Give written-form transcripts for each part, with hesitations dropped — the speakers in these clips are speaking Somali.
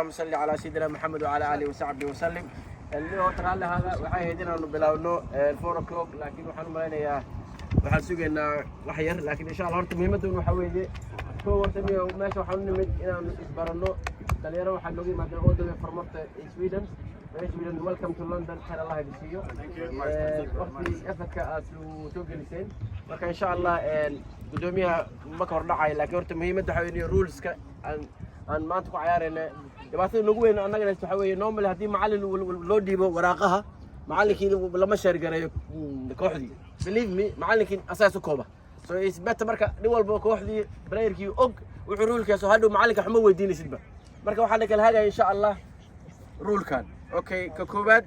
اللهم صل على سيدنا محمد وعلى اله وصحبه وسلم. اليوم ترى هذا waxay heedina bilowno 4 o'clock laakiin waxaan u maleynayaa waxaan sugeynaa wax yar laakiin insha Allah horta muhiimaddu waxa weeye koo warta meesha waxaan nimid inaan isbarano dhalinyaro waxaan looga imaadnaa oo dawlad farmata Sweden. Welcome to London. خير الله يجزيكم. وقتي أفكا توجلسين. marka insha Allah gudoomiyaha ma ka hor dhacay laakiin horta muhiimadda waxa weeye rules ka aan maanta ku ciyaarayna dhibaatada ugu weyn annaga waxa weeye normal hadii macallin loo dhiibo waraaqaha macallinkii lama share gareeyo kooxdii believe me macallinkii asaas u kooba so is better marka nin walba kooxdii playerkii og wuxuu rulkaas hadhow macallinka xuma weydiinaysidba marka waxaan kala hagayaa insha Allah rulkan okay ka koobaad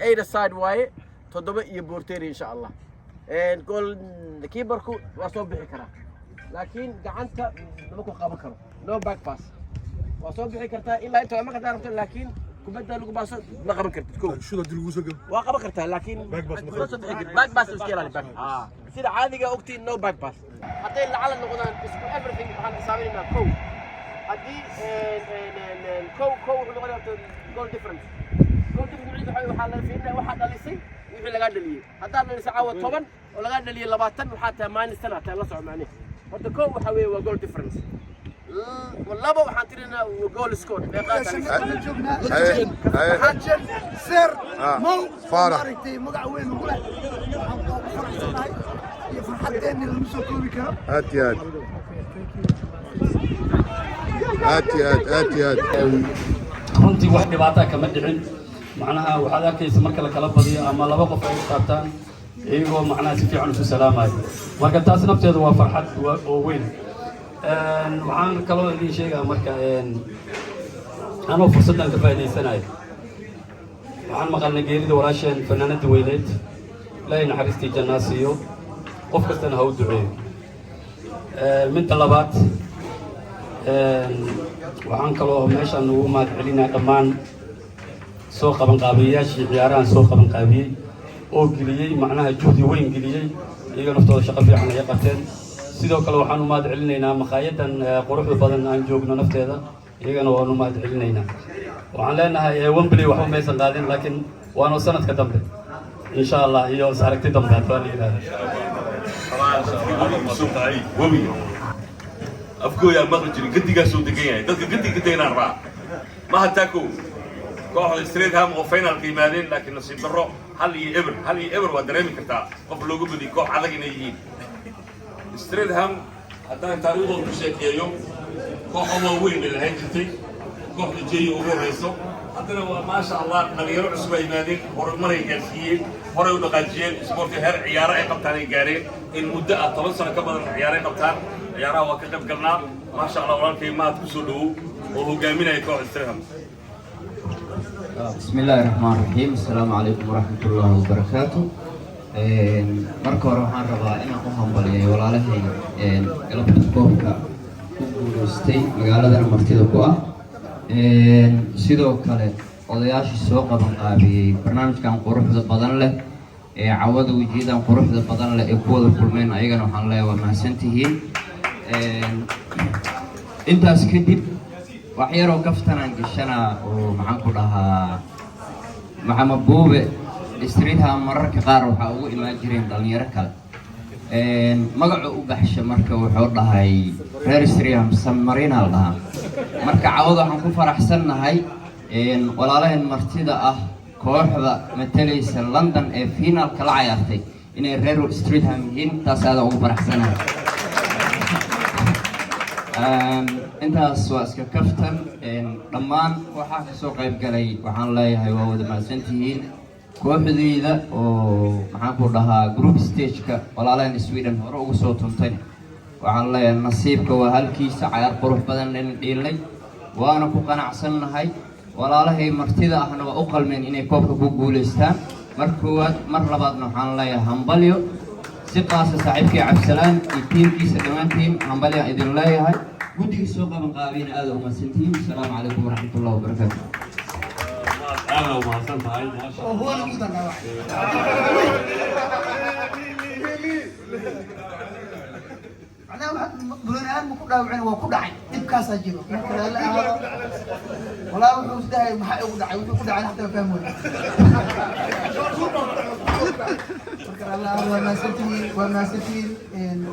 ayda side waaye toddoba iyo boorteeri insha Allah gool keeperku waa soo bixi karaa laakiin gacanta lama ku qaban karo no back pass waa soo bixi kartaa ilaa inta ma ka daarto laakiin kubadda lagu baaso ma qaban kartid koo shuda dil ugu soo gal waa qaban kartaa laakiin back pass iska ilaali back sida caadiga ogtiin no back pass haday lacala noqdaan isku everything waxaan xisaabineynaa koo hadii koo wuxuu noqonayaa goal difference waxaa la fiirinaa waxaa dhalisay wixii laga dhaliyay haddaan dhalisay caawa 10 oo laga dhaliyay 20 waxaa tahay minus 10 taa la soo macnaa horta koo waxa weeye waa goal difference واللبا waxaan tirinaa goal score حاجن سر مو فارتي magac weyn ugu leh iyo farxadeen la soo koobi karo aad runtii wax dhibaato kama dhicin macnaha waxaad arkaysaa marka la kala badiyo ama laba qof ay qabtaan iyagoo macnaha si fiican u salaamayo marka taas nafteedu waa farxad oo weyn waxaan kaloo idin sheegaa marka anoo fursaddan ka faa'iidaysanayo waxaan maqalnay geerida walaasheen fanaanada weyneed ilaahay naxariistii jannaa siiyo qof kastana ha u duceeyo midda labaad waxaan kaloo meeshaan ugu mahad celinaa dhammaan soo qaban qaabiyayaashii ciyaarahan soo qaban qaabiyey oo geliyey macnaha juhdi weyn geliyey iyaga naftooda shaqo fiican ay qabteen sidoo kale waxaan u mahad celinaynaa maqaayadan quruxda badan aan joogno nafteeda iyagana waan u mahad celinaynaa waxaan leenahay Wembley waxba maysan qaadin laakiin waanu sanadka dambe insha Allah iyo aragti dambe aad baan yiraahdaa afkooda ma qajin gadiga soo degan yahay dadka gadiga deynaan raa ma hataako kooxda Streatham oo final qiimaadeen laakiin nasiib darro hal iyo ever waa dareemi kartaa qof loogu badi koox adag inay yihiin Streatham haddaan taariikhdooda ku sheekeeyo koox oo weyn ay lahayn jirtay kooxda jeeyo ugu horeyso haddana waa maasha Allah dhalinyaro cusub ay yimaadeen horumaray gaarsiiyeen horay u dhaqaajiyeen isboorti heer ciyaaro ay qabtaan ay gaareen in muddo 10 sano ka badan ciyaaro ay qabtaan ciyaaraha waa ka qayb galnaa maasha Allah walaalkay maad ku soo dhawow oo hogaaminaya kooxda Streatham بسم الله الرحمن الرحيم السلام عليكم ورحمة الله وبركاته marka hore waxaan rabaa inaan u hambaliyo walaalahay galabta koobka ku guuleystay magaalada martida ku ah sidoo kale odayaashii soo qaban qaabiyay barnaamijkan quruxda badan leh cawada wajiidan quruxda badan leh ee ku wada kulmeen ayagana waxaan leeyahay waa mahadsantihiin intaas kadib wax yar oo kaftanaan gashanaa oo maxaan ku dhahaa maxamed buube Streatham mararka qaar waxa ugu imaan jireen dhalinyaro kale magaca u baxsha marka wuxuu dhahay reer Streatham Samarina la marka cawada waxaan ku faraxsanahay walaalahan martida ah kooxda matalaysa London ee final kala ciyaartay inay reer Streatham yihiin taas aad ugu faraxsanahay intaas waa iska kaftan dhammaan waxa ka soo qayb galay waxaan leeyahay waa wada mahadsantihiin kooxdayda oo maxaan ku dhahaa group stage-ka walaalahan Sweden hore ugu soo tuntay waxaan leeyahay nasiibka waa halkiisa ciyaar qurux badan in dhiilay waana ku qanacsanahay walaalahay martida ahna waa u qalmeen inay koobka ku guuleystaan mar koowaad mar labaadna waxaan leeyahay hambalyo si qaas saaxiibkii Cabsalaan iyo tiimkiisa dhamaantiin hambalyo idin leeyahay guddiga soo qaban qaabina aad u mahadsantihiin assalaamu calaykum waraxmatullaahi wabarakaatuh أنا وما حسنت هاي ما شاء الله. هو المدرب. أنا واحد بلونان مكودا وعين وكودا عين. dhibkaasaa jiro marka la ahaado walaa wuxuu isdahay maxaa ugu dhacay wuxuu ku dhacay xataa ma fahmo marka Allah waa maasantiin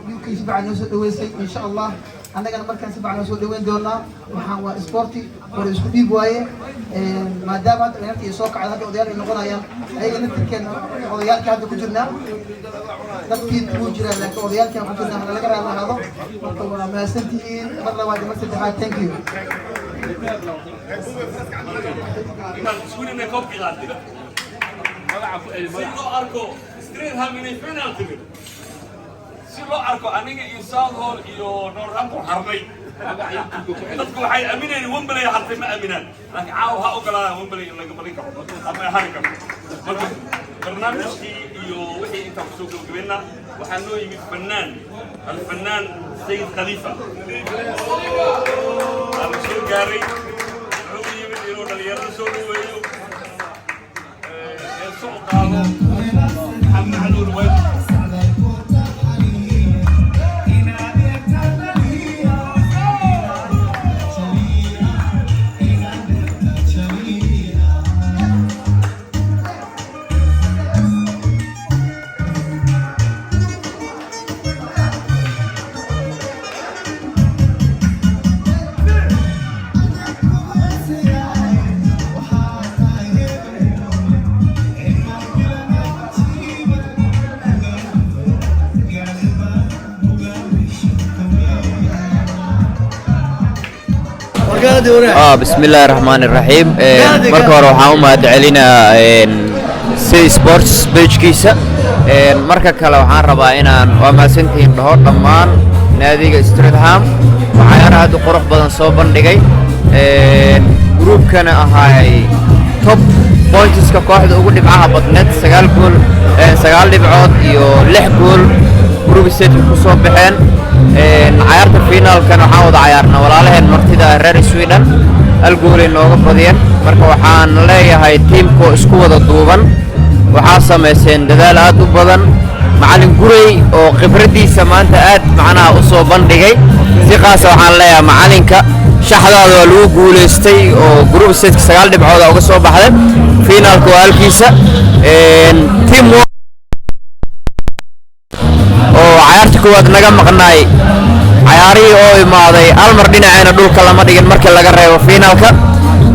wiilkii si fiican noo soo dhaweysay insha Allah annagana markaan si fiican noo soo dhaweyn doonaa waxaan waa sporti wada isku dhiib waaye maadaama hadda dhallinyarta soo kacay hadda odayaal ay noqonayaan ayaga naftirkeena odayaalkii hadda ku jirnaa dadkii wuu jiraa laakiin odayaalkii aan ku jirnaa hana laga raalahaado marka waa maasantihiin mar labaad iyo mar saddexaad thank you si loo arko aniga iyo Southall iyo Northampton harmay dadku waxay aaminayeen Wembley hartay ma aaminaan laakiin caawa ha ogolaada Wembley laga marin karo ama hari karo marka barnaamijkii iyo wixii inta soo gabagabeyna waxaa noo yimid الفنان سيد خليفة أنا سو جاري عودي من يرون اللي يرسون ويو السوق قالوا محمد علول وين بسم الله الرحمن الرحيم marka hore waxaan u mahad celinaa si sports page kiisa marka kale waxaan rabaa inaan waa maasantiin dhaho dhammaan naadiga Streatham waxaan aad u qurux badan soo bandhigay groupkana ahay top pointska kooxda ugu dhibcaha badneed 9 gool 9 dhibcood iyo 6 gool group stage ku soo baxeen ciyaarta finalkan waxaan wada ciyaarnaa walaalaheen martida reer Sweden hal gool ay nooga badiyeen marka waxaan leeyahay teamku isku wada duuban waxa sameeyeen dadaal aad u badan macallin Gurey oo khibradiisa maanta aad macnaha u soo bandhigay si qaas waxaan leeyahay macallinka shaxdaada waa lagu guuleystay oo group stage 9 dhibcood uga soo baxday finalku halkiisa team ciyaarta koowaad naga maqnaay ciyaarihii oo imaaday almar dhinaceena dhulka lama dhigin markii laga reebo finalka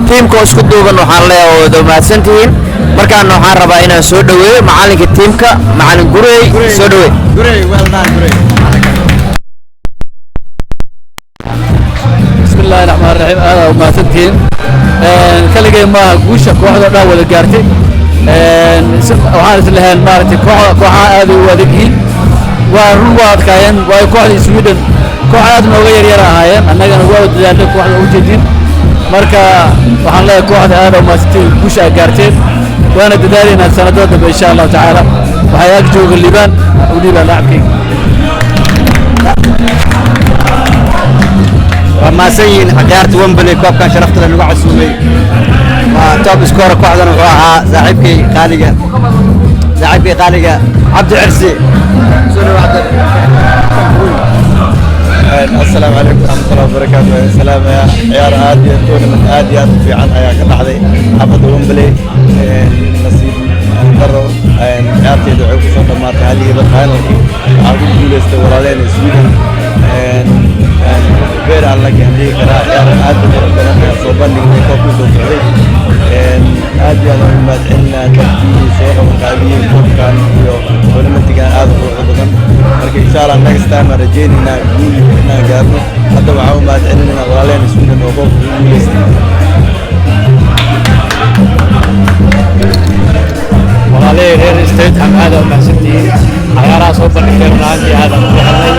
teamka isku duuban waxaan leeyahay oo dhammaantiin markaan waxaan rabaa inaan soo dhaweeyo macallinka teamka macallin Gurey soo dhaweey Gurey well done Gurey bismillahir rahmanir rahim aad u maasantiin kaligay ma guusha kooxda dhan wada gaartay waxaan islahayn maartay kooxda aad u wadagii واركاين وكوحدة سويدن كوحدة نوغا يريرا هايين أننا نوغا دادة كوحدة وجدين مركا وحان لها كوحدة هذا وماستين كوشا قارتين وانا دادالينا سندوة إن شاء الله تعالى وحياك جوغ الليبان وليبان لعبكي وما سيين عيارة ومبلي كوب كان شرفت لنا عسومي وتوب سكور كوحدة نوغاها زاعبكي قالقة عبد العرسي السلام عليكم ورحمة الله وبركاته السلام يا عيار عادي تونمنت عادي في عن عيار كنحضي حفظ ومبلي نصيب درو عيارتي دعوك صوت مارك هالي بالفاينل عاقل كل استورالين سويدن غير على لك هندي كرا عيار عادي بلنا صوبان لي كوكو صوتي عادي أنا ما عندنا ترتيب صورة مقابلين كوكان ولمنتي كان هذا الغضبان لكن إن شاء الله next time رجينا نقول إحنا قارنا حتى معهم بعد عندنا والين سوينا نوقف والله غير استيتهم هذا ومحسنتين عيارها صوب الكيرنا عندي هذا مدحلي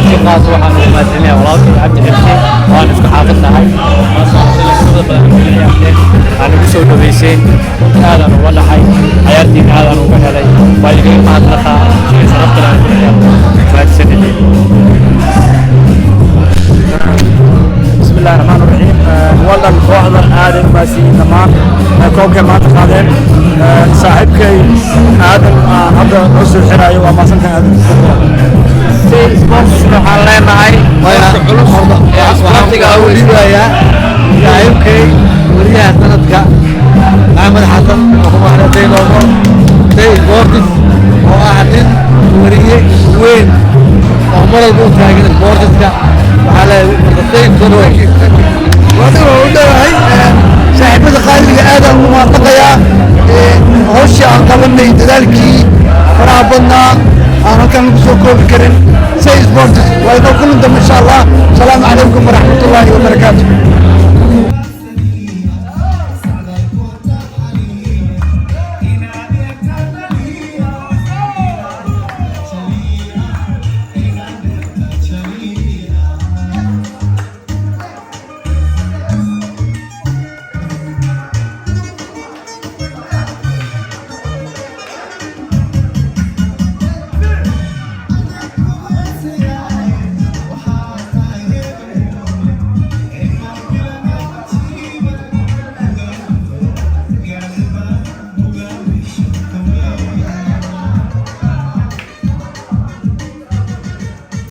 في قاس وحن ومادنيا ولاسي عبد الحسين وانا اسكو حافظنا هاي ما صار أنا بسوي نبيسين هذا ولا حي عيارتي هذا وكهلي بايقين ما أطلقها شيء صرفت لها كل يوم بعد سنتين بسم الله الرحمن الرحيم والله الكوحدة آدم ماسين تمام كوكب ما تقادم صاحبك آدم هذا عسر حراي وما سنتين آدم si sports waxaan leenahay waxaan welibayaa saaxiibkay wariyaha sanadka maxamed xasan oo ku mahadnaqay loomo day sportis oo ah nin wariye weyn oo mar walba u taagan sportiska waxaa leeyahay wadada u dhowahay saaxiibada qaaliga aad aan u mahadnaqayaa hawshii aan qabanay dadaalkii faraha badnaa aan halkan lagu soo koobi karin say sportis waa inoo kulin doona insha allah asalaamu calaykum waraxmatullaahi wabarakaatu